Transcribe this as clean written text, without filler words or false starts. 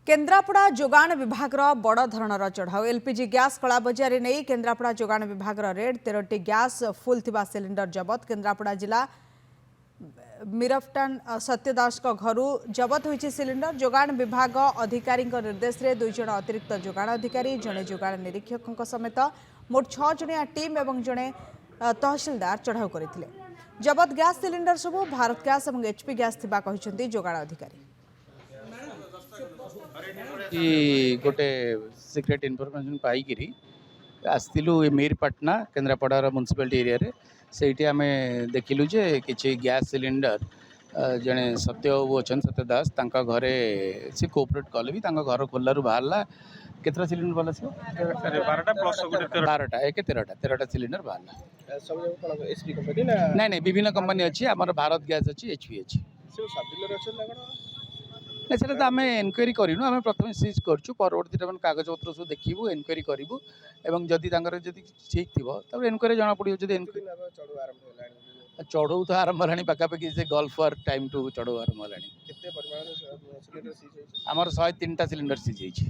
केन्द्रापड़ा जोगाण विभाग बड़ धरणर चढ़ाऊ LPG gas कलाबजारी नहीं केन्द्रापड़ा जोगाण विभाग रेड 13टी गैस फुल थिबा सिलिंडर जबत केन्द्रापड़ा जिला मिरफटान सत्यदास घर जबत होती सिलिंडर जोगाण विभाग अधिकारी निर्देश में 2 जण अतिरिक्त जोगाण अधिकारी जड़े जोगाण निरीक्षक समेत मोट 6 जणिया टीम और जड़े तहसिलदार चढ़ाऊ करते जबत गैस सिलिंडर सबू भारत गैस और एचपी गैस थिबा कहिसेंती जोगाण अधिकारी गोटे सिक्रेट इनफॉरमेशन पाई आसलु मीरपाटना केन्द्रापड़ा म्यूनिसिपालिटी एरिया रे से आम देखिलु जे किसी गैस सिलिंडर जड़े सत्य बाबू अच्छा सत्य दास घरे सी कोऑपरेट कले भी घर खोलू बाहरला केतरा सिलिंडर बाहर 12टा एक 13टा सिलिंडर बाहरला नहीं नहीं विभिन्न कंपनी अच्छी आम भारत गैस अच्छी एचपी अच्छी नहीं से आम एनक्वारी करूँ आम प्रथम सीज करवर्ती कागज पत्र सब देखू एनक्वारी करूँ और जदि ठीक थी एनक्वारी जना पड़ो चढ़ऊ तो आरंभ है पाखापाखि से गल्फ वार टाइम टू चढ़ऊ आरंभ है आमर 103टा सिलिंडर सीज होती।